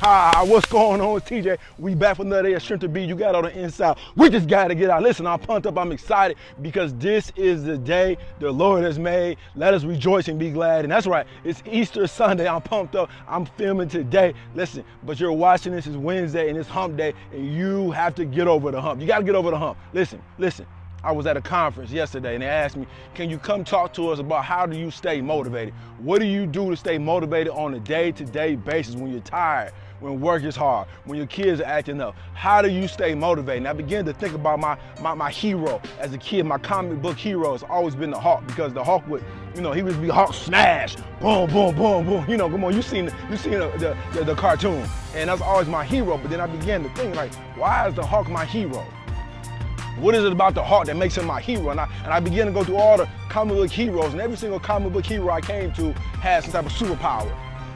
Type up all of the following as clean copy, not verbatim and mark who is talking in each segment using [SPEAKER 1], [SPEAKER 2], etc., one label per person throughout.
[SPEAKER 1] What's going on? It's TJ. We back for another day of Strength to Be. You got on the inside. We just got to get out. Listen, I'm pumped up. I'm excited because this is the day the Lord has made. Let us rejoice and be glad. And that's right. It's Easter Sunday. I'm pumped up. I'm filming today. Listen, but you're watching this is Wednesday and it's hump day and you have to get over the hump. You got to get over the hump. Listen. I was at a conference yesterday and they asked me, can you come talk to us about how do you stay motivated? What do you do to stay motivated on a day-to-day basis when you're tired, when work is hard, when your kids are acting up? How do you stay motivated? And I began to think about my hero as a kid. My comic book hero has always been the Hulk, because the Hulk would, he would be Hulk smash, boom, boom, boom, boom. Come on, you seen the cartoon. And that's always my hero. But then I began to think, like, why is the Hulk my hero? What is it about the Hulk that makes him my hero? And I began to go through all the comic book heroes, and every single comic book hero I came to had some type of superpower.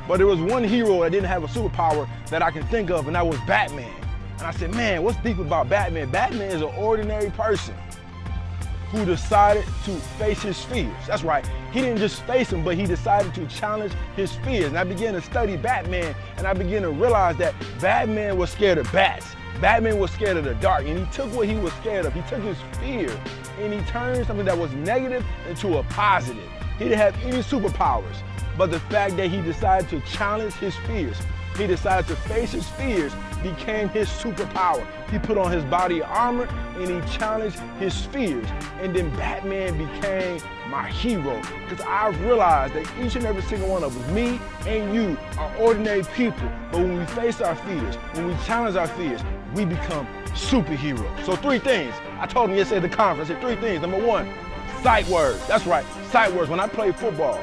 [SPEAKER 1] But there was one hero that didn't have a superpower that I can think of, and that was Batman. And I said, man, what's deep about Batman? Batman is an ordinary person who decided to face his fears. That's right. He didn't just face them, but he decided to challenge his fears. And I began to study Batman, and I began to realize that Batman was scared of bats. Batman was scared of the dark, and he took what he was scared of. He took his fear, and he turned something that was negative into a positive. He didn't have any superpowers, but the fact that he decided to challenge his fears, he decided to face his fears, became his superpower. He put on his body armor, and he challenged his fears. And then Batman became my hero, because I've realized that each and every single one of us, me and you, are ordinary people. But when we face our fears, when we challenge our fears, we become superheroes. So 3 things. I told him yesterday at the conference, I said 3 things. Number 1, sight words. That's right, sight words. When I played football,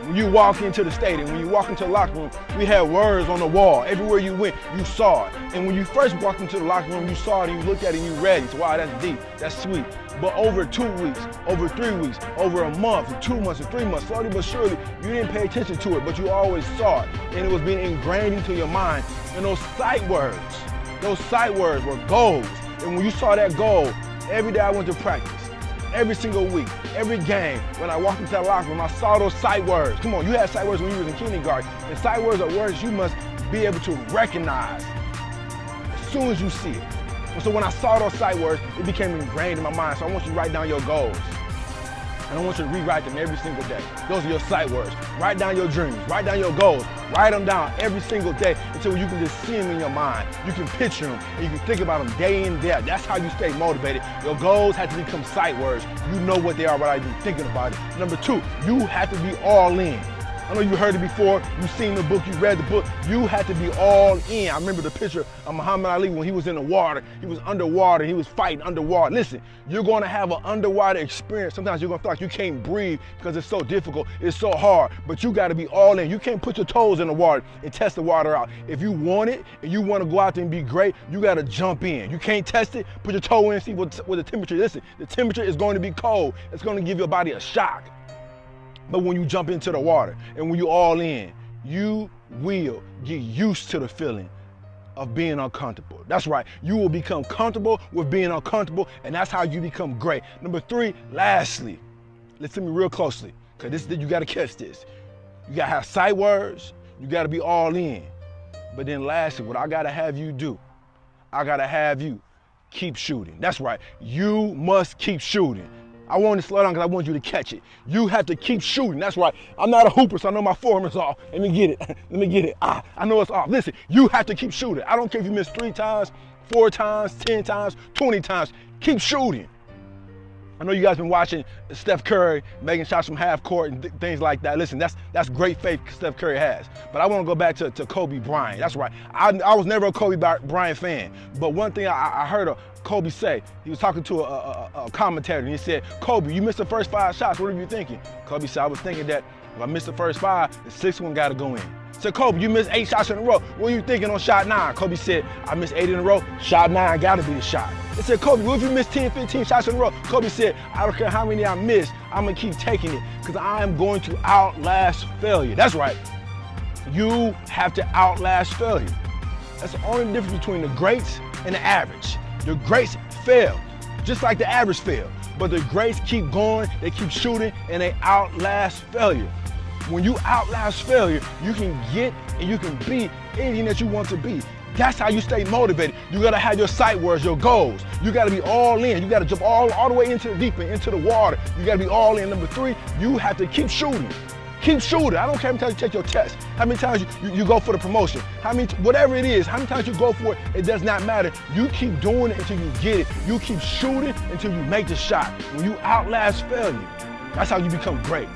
[SPEAKER 1] when you walk into the stadium, when you walk into the locker room, we had words on the wall. Everywhere you went, you saw it. And when you first walked into the locker room, you saw it and you looked at it and you read it. So, wow, that's deep, that's sweet. But over 2 weeks, over 3 weeks, over a month, and 2 months, and 3 months, slowly but surely, you didn't pay attention to it, but you always saw it. And it was being ingrained into your mind. And those sight words were goals. And when you saw that goal, every day I went to practice. Every single week, every game, when I walked into that locker room, I saw those sight words. Come on, you had sight words when you was in kindergarten. And sight words are words you must be able to recognize as soon as you see it. And so when I saw those sight words, it became ingrained in my mind. So I want you to write down your goals. And I want you to rewrite them every single day. Those are your sight words. Write down your dreams. Write down your goals. Write them down every single day until you can just see them in your mind. You can picture them and you can think about them day in, day out. That's how you stay motivated. Your goals have to become sight words. You know what they are without even thinking about it. Number 2, you have to be all in. I know you heard it before, you've seen the book, you read the book. You had to be all in. I remember the picture of Muhammad Ali when he was in the water. He was underwater, he was fighting underwater. Listen, you're gonna have an underwater experience. Sometimes you're gonna feel like you can't breathe because it's so difficult, it's so hard, but you gotta be all in. You can't put your toes in the water and test the water out. If you want it and you wanna go out there and be great, you gotta jump in. You can't test it, put your toe in, see what the temperature is. Listen, the temperature is going to be cold. It's gonna give your body a shock. But when you jump into the water and when you're all in, you will get used to the feeling of being uncomfortable. That's right. You will become comfortable with being uncomfortable, and that's how you become great. Number 3, lastly, listen to me real closely, because you got to catch this. You got to have sight words. You got to be all in. But then lastly, what I got to have you do, I got to have you keep shooting. That's right. You must keep shooting. I want to slow down because I want you to catch it. You have to keep shooting. That's right. I'm not a hooper, so I know my form is off. Let me get it. Let me get it. I know it's off. Listen, you have to keep shooting. I don't care if you miss 3 times, 4 times, 10 times, 20 times. Keep shooting. I know you guys been watching Steph Curry making shots from half court and things like that. Listen, that's great faith Steph Curry has. But I want to go back to Kobe Bryant. That's right. I was never a Kobe Bryant fan. But one thing I heard Kobe say, he was talking to a commentator and he said, Kobe, you missed the first 5 shots. What were you thinking? Kobe said, I was thinking that if I missed the first 5, the 6th one got to go in. Said, Kobe, you missed 8 shots in a row. What were you thinking on shot 9? Kobe said, I missed 8 in a row. Shot 9 got to be the shot. They said, Kobe, what if you missed 10, 15 shots in a row? Kobe said, I don't care how many I missed. I'm going to keep taking it because I am going to outlast failure. That's right. You have to outlast failure. That's the only difference between the greats and the average. The greats fail, just like the average fail. But the greats keep going, they keep shooting, and they outlast failure. When you outlast failure, you can get and you can be anything that you want to be. That's how you stay motivated. You gotta have your sight words, your goals. You gotta be all in. You gotta jump all the way into the deep end, into the water. You gotta be all in. Number 3, you have to keep shooting. Keep shooting. I don't care how many times you take your test, how many times you go for the promotion, whatever it is, how many times you go for it, it does not matter. You keep doing it until you get it. You keep shooting until you make the shot. When you outlast failure, that's how you become great.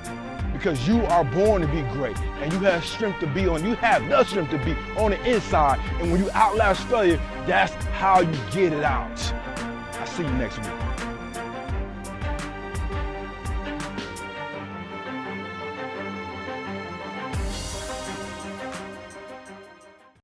[SPEAKER 1] Because you are born to be great, and you have strength to be you have the strength to be on the inside. And when you outlast failure, that's how you get it out. I'll see you next week.